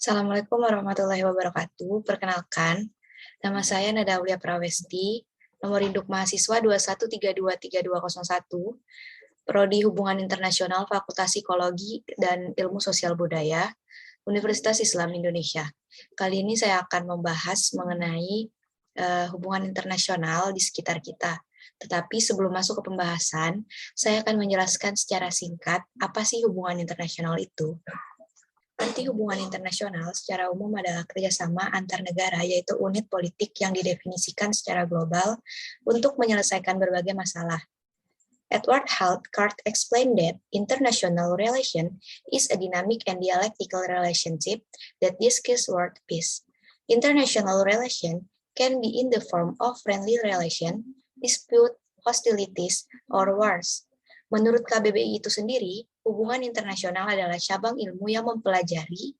Assalamualaikum warahmatullahi wabarakatuh. Perkenalkan, nama saya Nada Aulia Prawesti, nomor induk mahasiswa 21323201, Prodi Hubungan Internasional Fakultas Psikologi dan Ilmu Sosial Budaya, Universitas Islam Indonesia. Kali ini saya akan membahas mengenai hubungan internasional di sekitar kita. Tetapi sebelum masuk ke pembahasan, saya akan menjelaskan secara singkat apa sih hubungan internasional itu. Arti hubungan internasional secara umum adalah kerjasama antar negara, yaitu unit politik yang didefinisikan secara global untuk menyelesaikan berbagai masalah. Edward Cathcart explained that international relation is a dynamic and dialectical relationship that discusses world peace. International relation can be in the form of friendly relation, dispute, hostilities, or wars. Menurut KBBI itu sendiri, hubungan internasional adalah cabang ilmu yang mempelajari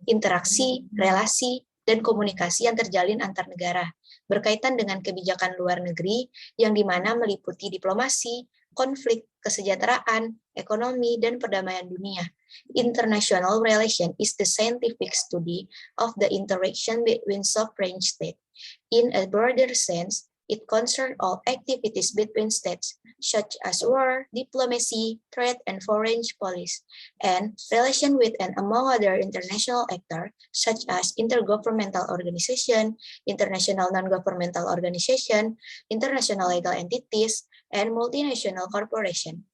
interaksi, relasi, dan komunikasi yang terjalin antar negara, berkaitan dengan kebijakan luar negeri yang dimana meliputi diplomasi, konflik, kesejahteraan, ekonomi, dan perdamaian dunia. International relation is the scientific study of the interaction between sovereign states. In a broader sense, it concerns all activities between states, such as war, diplomacy, trade, and foreign policy, and relation with and among other international actors, such as intergovernmental organization, international non-governmental organization, international legal entities, and multinational corporation.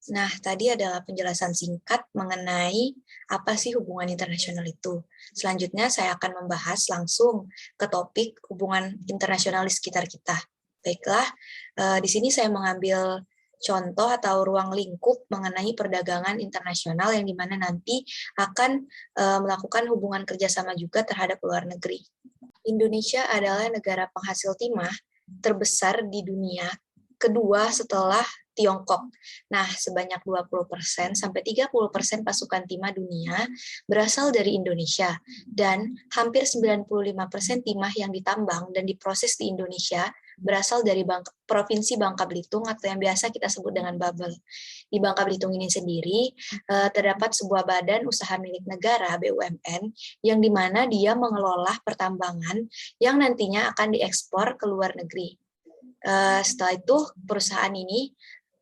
Nah, tadi adalah penjelasan singkat mengenai apa sih hubungan internasional itu. Selanjutnya saya akan membahas langsung ke topik hubungan internasional di sekitar kita. Baiklah, di sini saya mengambil contoh atau ruang lingkup mengenai perdagangan internasional yang dimana nanti akan melakukan hubungan kerjasama juga terhadap luar negeri. Indonesia adalah negara penghasil timah terbesar di dunia, kedua setelah Tiongkok. Nah, sebanyak 20% sampai 30% pasukan timah dunia berasal dari Indonesia, dan hampir 95% timah yang ditambang dan diproses di Indonesia berasal dari Provinsi Bangka Belitung atau yang biasa kita sebut dengan Babel. Di Bangka Belitung ini sendiri terdapat sebuah badan usaha milik negara BUMN yang dimana dia mengelola pertambangan yang nantinya akan diekspor ke luar negeri. Setelah itu perusahaan ini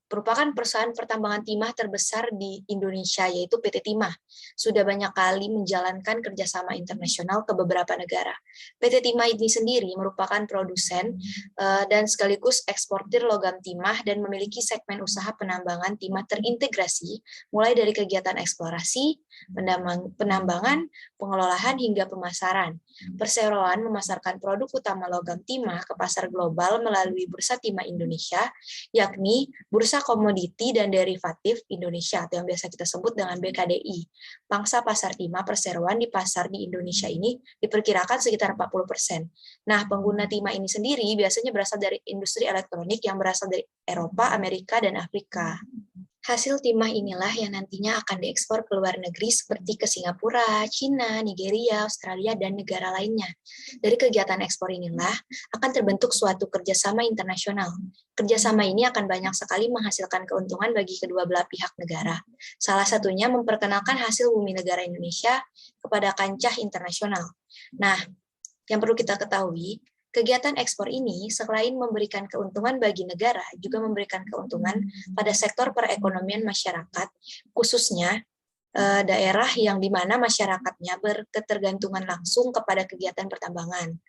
merupakan perusahaan pertambangan timah terbesar di Indonesia, yaitu PT Timah. Sudah banyak kali menjalankan kerjasama internasional ke beberapa negara. PT Timah ini sendiri merupakan produsen dan sekaligus eksportir logam timah dan memiliki segmen usaha penambangan timah terintegrasi, mulai dari kegiatan eksplorasi, penambangan, pengelolaan, hingga pemasaran. Perseroan memasarkan produk utama logam timah ke pasar global melalui Bursa Timah Indonesia, yakni Bursa Komoditi dan Derivatif Indonesia atau yang biasa kita sebut dengan BKDI. Pangsa pasar timah perseroan di pasar di Indonesia ini diperkirakan sekitar 40%. Nah, pengguna timah ini sendiri biasanya berasal dari industri elektronik yang berasal dari Eropa, Amerika, dan Afrika. Hasil timah inilah yang nantinya akan diekspor ke luar negeri seperti ke Singapura, China, Nigeria, Australia, dan negara lainnya. Dari kegiatan ekspor inilah akan terbentuk suatu kerjasama internasional. Kerjasama ini akan banyak sekali menghasilkan keuntungan bagi kedua belah pihak negara. Salah satunya memperkenalkan hasil bumi negara Indonesia kepada kancah internasional. Nah, yang perlu kita ketahui, kegiatan ekspor ini selain memberikan keuntungan bagi negara, juga memberikan keuntungan pada sektor perekonomian masyarakat, khususnya daerah yang di mana masyarakatnya berketergantungan langsung kepada kegiatan pertambangan.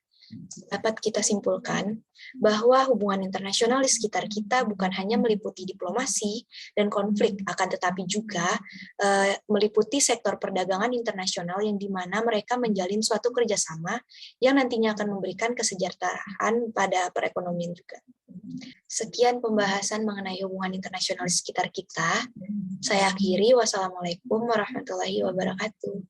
Dapat kita simpulkan bahwa hubungan internasional di sekitar kita bukan hanya meliputi diplomasi dan konflik, akan tetapi juga meliputi sektor perdagangan internasional yang dimana mereka menjalin suatu kerjasama yang nantinya akan memberikan kesejahteraan pada perekonomian juga. Sekian pembahasan mengenai hubungan internasional di sekitar kita. Saya akhiri. Wassalamualaikum warahmatullahi wabarakatuh.